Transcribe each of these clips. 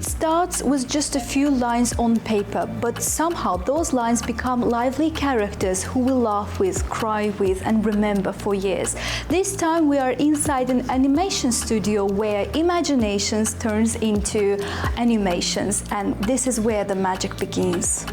starts with just a few lines on paper, but somehow those lines become lively characters who will laugh with, cry with, and remember for years. This time we are inside an animation studio where imaginations turns into animations, and this is where the magic begins.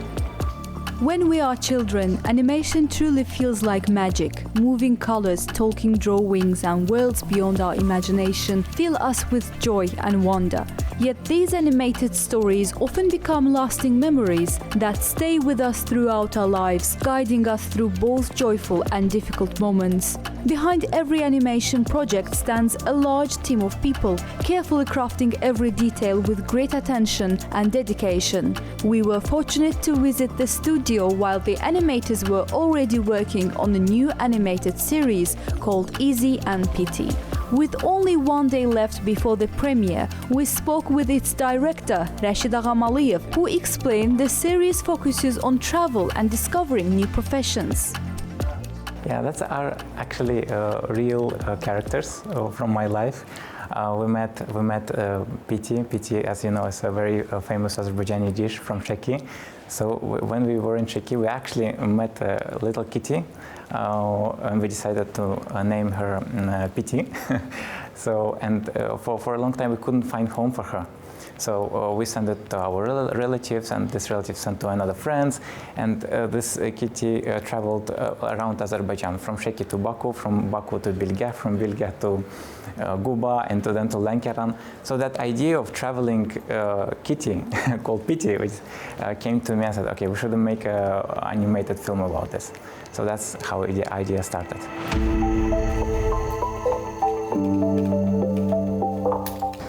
When we are children, animation truly feels like magic. Moving colors, talking drawings, and worlds beyond our imagination fill us with joy and wonder. Yet these animated stories often become lasting memories that stay with us throughout our lives, guiding us through both joyful and difficult moments. Behind every animation project stands a large team of people, carefully crafting every detail with great attention and dedication. We were fortunate to visit the studio while the animators were already working on a new animated series called Easy and Pity. With only one day left before the premiere, we spoke with its director, Rashid Aghamaliyev, who explained the series focuses on travel and discovering new professions. Yeah, that's our actually real characters from my life. We met Piti. Piti, as you know, is a very famous Azerbaijani dish from Sheki. So when we were in Sheki, we actually met a little kitty, and we decided to name her Piti. So for a long time we couldn't find home for her. So we sent it to our relatives, and this relative sent to another friends, and this kitty traveled around Azerbaijan, from Sheki to Baku, from Baku to Bilgah, from Bilgah to Guba, and then to Lankaran. So that idea of traveling kitty called Piti, which came to me and said, okay, we should make an animated film about this. So that's how the idea started.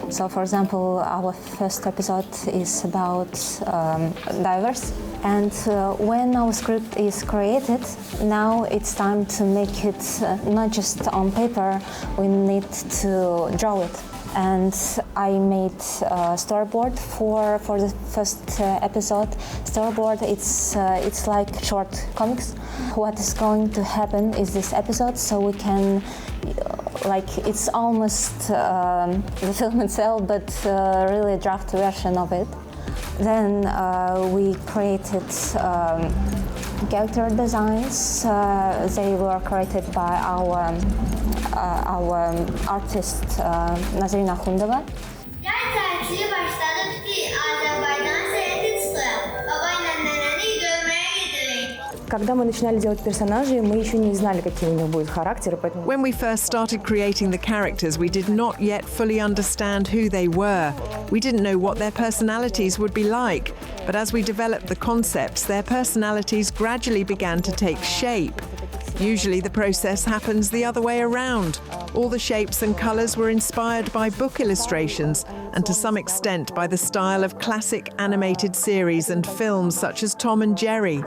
So, for example, our first episode is about divers. And when our script is created, now it's time to make it not just on paper, we need to draw it. And I made a storyboard for the first episode. Storyboard, it's like short comics. What is going to happen is this episode, so we can, it's almost the film itself, but really a draft version of it. Then we created character designs. They were created by our artist Nazrina Khundova. Yay tatili başladı Piti Azerbaycan seyahati çıkıyor. Babayla neneni görmeye gidiyor. Когда мы начинали делать персонажей, мы еще не знали, какие у них будут характеры. When we first started creating the characters, we did not yet fully understand who they were. We didn't know what their personalities would be like. But as we developed the concepts, their personalities gradually began to take shape. Usually the process happens the other way around. All the shapes and colours were inspired by book illustrations and to some extent by the style of classic animated series and films such as Tom and Jerry.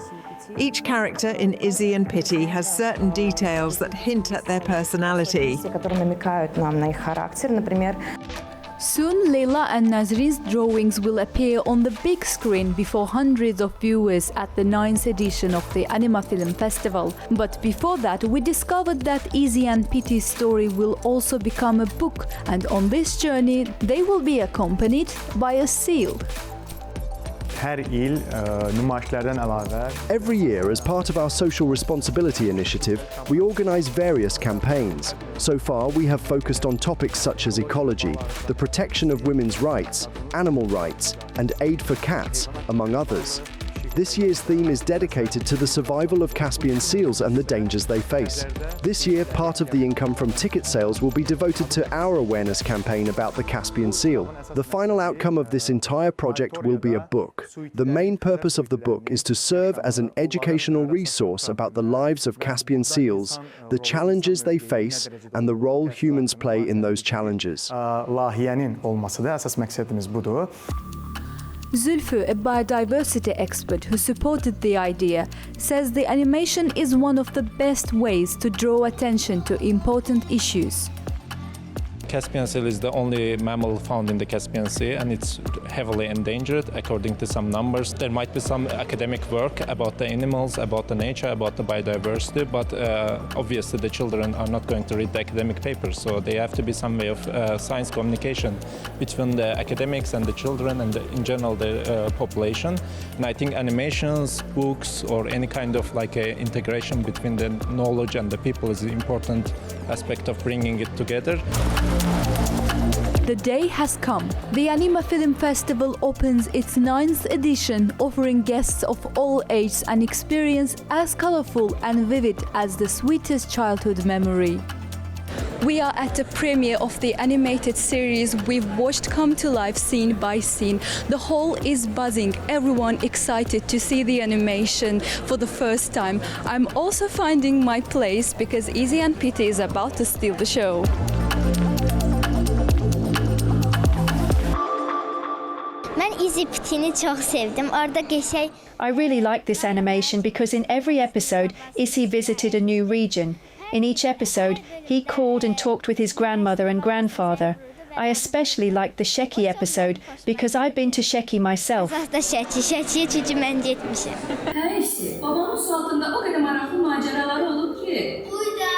Each character in Izzy and Pity has certain details that hint at their personality. Soon, Leila and Nazrin's drawings will appear on the big screen before hundreds of viewers at the 9th edition of the ANIMAFILM Festival. But before that, we discovered that Izzy and Pity's story will also become a book, and on this journey, they will be accompanied by a seal. Every year, as part of our social responsibility initiative, we organise various campaigns. So far, we have focused on topics such as ecology, the protection of women's rights, animal rights, and aid for cats, among others. This year's theme is dedicated to the survival of Caspian seals and the dangers they face. This year, part of the income from ticket sales will be devoted to our awareness campaign about the Caspian seal. The final outcome of this entire project will be a book. The main purpose of the book is to serve as an educational resource about the lives of Caspian seals, the challenges they face, and the role humans play in those challenges. Zulfu, a biodiversity expert who supported the idea, says the animation is one of the best ways to draw attention to important issues. Caspian seal is the only mammal found in the Caspian Sea, and it's heavily endangered according to some numbers. There might be some academic work about the animals, about the nature, about the biodiversity, but obviously the children are not going to read the academic papers, so there have to be some way of science communication between the academics and the children and in general the population. And I think animations, books, or any kind of like a integration between the knowledge and the people is an important aspect of bringing it together. The day has come. The ANIMAFILM Festival opens its 9th edition, offering guests of all ages an experience as colorful and vivid as the sweetest childhood memory. We are at the premiere of the animated series we've watched come to life scene by scene. The hall is buzzing, everyone excited to see the animation for the first time. I'm also finding my place because Izzy and Pity is about to steal the show. Ben Izzy Pity'ni çok sevdim. Orada geçey. I really like this animation because in every episode, Izzy visited a new region. In each episode, he called and talked with his grandmother and grandfather. I especially liked the Sheki episode because I've been to Sheki myself. Əsas da Şəkiyə çünki mən getmişəm. Hər işi, babamın su altında o qədər maraqlı macəraları olub ki. Uyda,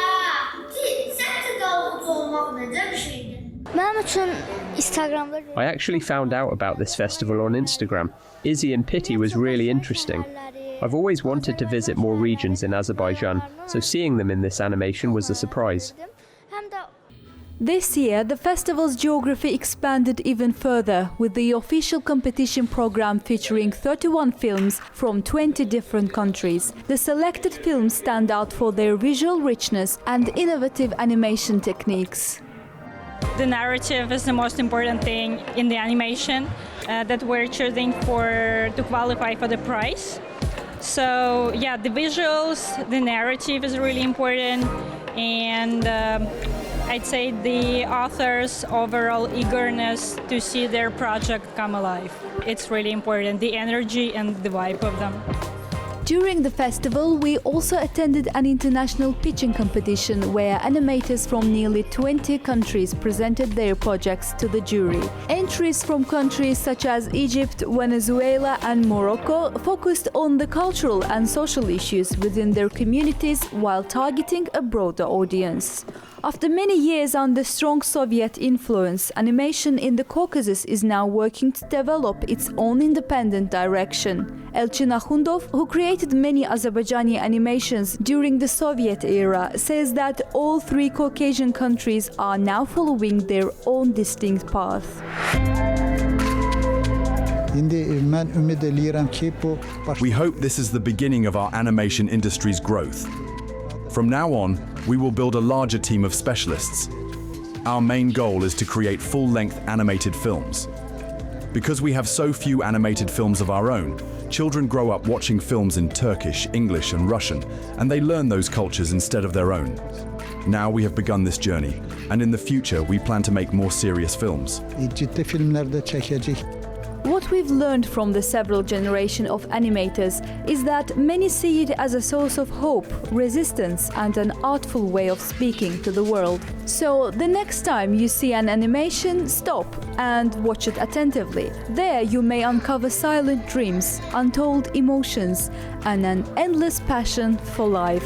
sən dalğıcı olmaq necə bir şeydir? Mənim üçün Instagramda... I actually found out about this festival on Instagram. Izzy and Pity was really interesting. I've always wanted to visit more regions in Azerbaijan, so seeing them in this animation was a surprise. This year, the festival's geography expanded even further, with the official competition program featuring 31 films from 20 different countries. The selected films stand out for their visual richness and innovative animation techniques. The narrative is the most important thing in the animation that we're choosing to qualify for the prize. So yeah, the visuals, the narrative is really important, and I'd say the author's overall eagerness to see their project come alive. It's really important, the energy and the vibe of them. During the festival, we also attended an international pitching competition where animators from nearly 20 countries presented their projects to the jury. Entries from countries such as Egypt, Venezuela and Morocco focused on the cultural and social issues within their communities while targeting a broader audience. After many years under strong Soviet influence, animation in the Caucasus is now working to develop its own independent direction. Elchin Akhundov, who created many Azerbaijani animations during the Soviet era, says that all 3 Caucasian countries are now following their own distinct path. We hope this is the beginning of our animation industry's growth. From now on, we will build a larger team of specialists. Our main goal is to create full-length animated films. Because we have so few animated films of our own, children grow up watching films in Turkish, English and Russian, and they learn those cultures instead of their own. Now we have begun this journey, and in the future we plan to make more serious films. What we've learned from the several generations of animators is that many see it as a source of hope, resistance and an artful way of speaking to the world. So the next time you see an animation, stop and watch it attentively. There you may uncover silent dreams, untold emotions and an endless passion for life.